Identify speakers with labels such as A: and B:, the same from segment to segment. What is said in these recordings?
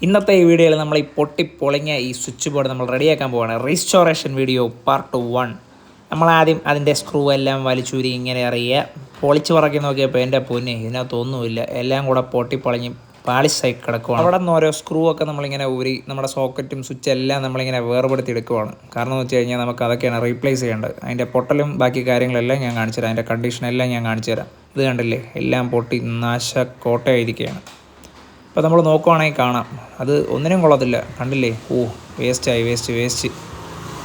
A: ഇന്നത്തെ ഈ വീഡിയോയിൽ നമ്മൾ ഈ പൊട്ടിപ്പൊളിഞ്ഞ ഈ സ്വിച്ച് ബോർഡ് നമ്മൾ റെഡിയാക്കാൻ പോവുകയാണ്. Restoration video part 1. നമ്മളാദ്യം അതിൻ്റെ സ്ക്രൂ എല്ലാം വലിച്ചൂരി ഇങ്ങനെ അറിയുക. പൊളിച്ച് പറക്കി നോക്കിയപ്പോൾ എൻ്റെ പൊന്നെ ഇതിനകത്തൊന്നുമില്ല, എല്ലാം കൂടെ പൊട്ടിപ്പൊളിഞ്ഞ് പാളിസായി കിടക്കുവാണ്. അവിടെ നിന്ന് ഓരോ സ്ക്രൂ ഒക്കെ നമ്മളിങ്ങനെ ഊരി നമ്മുടെ സോക്കറ്റും സ്വിച്ച് എല്ലാം നമ്മളിങ്ങനെ വേർപെടുത്തി എടുക്കുവാണ്. കാരണം എന്ന് വെച്ച് കഴിഞ്ഞാൽ നമുക്ക് അതൊക്കെയാണ് റീപ്ലേസ് ചെയ്യേണ്ടത്. അതിൻ്റെ പൊട്ടലും ബാക്കി കാര്യങ്ങളെല്ലാം ഞാൻ കാണിച്ചു തരാം, അതിൻ്റെ കണ്ടീഷനെല്ലാം ഞാൻ കാണിച്ചു തരാം. ഇത് കണ്ടില്ലേ, എല്ലാം പൊട്ടി നാശക്കോട്ടയായിരിക്കുകയാണ്. ഇപ്പോൾ നമ്മൾ നോക്കുവാണെങ്കിൽ കാണാം, അത് ഒന്നിനും കൊള്ളത്തില്ല. കണ്ടില്ലേ, വേസ്റ്റ്.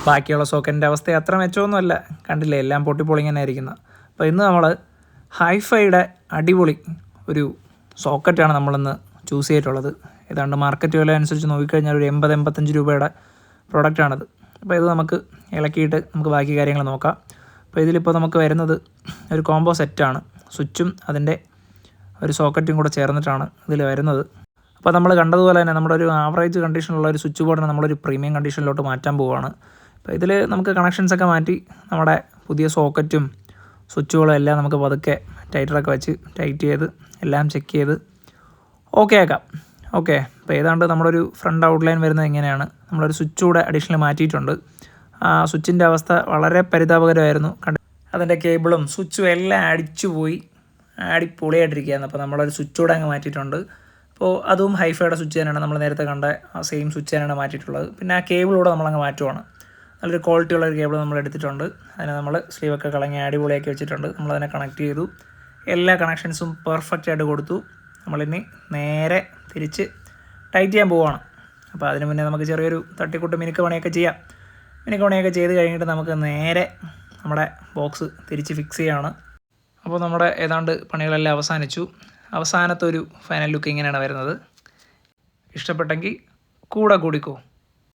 A: ബാക്കിയുള്ള സോക്കറ്റിൻ്റെ അവസ്ഥ അത്ര മെച്ചമൊന്നുമല്ല. കണ്ടില്ലേ, എല്ലാം പൊട്ടിപ്പൊളിങ്ങനെ ഇരിക്കുന്നത്. അപ്പോൾ ഇന്ന് നമ്മൾ ഹൈഫൈയുടെ അടിപൊളി ഒരു സോക്കറ്റാണ് നമ്മളിന്ന് ചൂസ് ചെയ്തിട്ടുള്ളത്. ഏതാണ്ട് മാർക്കറ്റ് വില അനുസരിച്ച് നോക്കിക്കഴിഞ്ഞാൽ ഒരു 80-85 രൂപയുടെ പ്രോഡക്റ്റാണിത്. അപ്പോൾ ഇത് നമുക്ക് ഇളക്കിയിട്ട് നമുക്ക് ബാക്കി കാര്യങ്ങൾ നോക്കാം. അപ്പോൾ ഇതിലിപ്പോൾ നമുക്ക് വരുന്നത് ഒരു കോംബോ സെറ്റാണ്. സ്വിച്ചും അതിൻ്റെ ഒരു സോക്കറ്റും കൂടെ ചേർന്നിട്ടാണ് ഇതിൽ വരുന്നത്. അപ്പോൾ നമ്മൾ കണ്ടതുപോലെ തന്നെ നമ്മുടെ ഒരു ആവറേജ് കണ്ടീഷനുള്ള ഒരു സ്വിച്ച് ബോർഡിനെ നമ്മളൊരു പ്രീമിയം കണ്ടീഷനിലോട്ട് മാറ്റാൻ പോവുകയാണ്. അപ്പോൾ ഇതിൽ നമുക്ക് കണക്ഷൻസൊക്കെ മാറ്റി നമ്മുടെ പുതിയ സോക്കറ്റും സ്വിച്ചുകളും എല്ലാം നമുക്ക് പതുക്കെ ടൈറ്ററൊക്കെ വെച്ച് ടൈറ്റ് ചെയ്ത് എല്ലാം ചെക്ക് ചെയ്ത് ഓക്കെ ആക്കാം. ഓക്കെ, അപ്പോൾ ഏതാണ്ട് നമ്മുടെ ഒരു ഫ്രണ്ട് ഔട്ട്ലൈൻ വരുന്നത് ഇങ്ങനെയാണ്. നമ്മളൊരു സ്വിച്ച് കൂടെ അഡീഷണൽ മാറ്റിയിട്ടുണ്ട്. ആ സ്വിച്ചിൻ്റെ അവസ്ഥ വളരെ പരിതാപകരമായിരുന്നു. അതിൻ്റെ കേബിളും സ്വിച്ചും എല്ലാം അടിച്ചുപോയി അടിപൊളിയായിട്ടിരിക്കുകയായിരുന്നു. അപ്പോൾ നമ്മളൊരു സ്വിച്ച് കൂടെ അങ്ങ് മാറ്റിയിട്ടുണ്ട്. അപ്പോൾ അതും ഹൈഫൈയുടെ സ്വിച്ച് തന്നെയാണ്, നമ്മൾ നേരത്തെ കണ്ട ആ സെയിം സ്വിച്ച് തന്നെയാണ് മാറ്റിയിട്ടുള്ളത്. പിന്നെ ആ കേബിളൂടെ നമ്മളങ്ങ് മാറ്റുവാണ്. നല്ലൊരു ക്വാളിറ്റി ഉള്ളൊരു കേബിൾ നമ്മൾ എടുത്തിട്ടുണ്ട്. അതിനെ നമ്മൾ സ്ലീവൊക്കെ കളഞ്ഞ് അടിപൊളിയാക്കി വെച്ചിട്ടുണ്ട്. നമ്മളതിനെ കണക്ട് ചെയ്തു, എല്ലാ കണക്ഷൻസും പെർഫെക്റ്റ് ആയിട്ട് കൊടുത്തു. നമ്മളിനി നേരെ തിരിച്ച് ടൈറ്റ് ചെയ്യാൻ പോവുകയാണ്. അപ്പോൾ അതിന് മുന്നേ നമുക്ക് ചെറിയൊരു തട്ടിക്കൂട്ട് മിനുക്ക് പണിയൊക്കെ ചെയ്യാം. മിനുക്ക് പണിയൊക്കെ ചെയ്ത് കഴിഞ്ഞിട്ട് നമുക്ക് നേരെ നമ്മുടെ ബോക്സ് തിരിച്ച് ഫിക്സ് ചെയ്യുകയാണ്. അപ്പോൾ നമ്മുടെ ഏതാണ്ട് പണികളെല്ലാം അവസാനിച്ചു. അവസാനത്തെ ഒരു ഫൈനൽ ലുക്ക് ഇങ്ങനെയാണ് വരുന്നത്. ഇഷ്ടപ്പെട്ടെങ്കിൽ കൂടെ കൂടിക്കോ.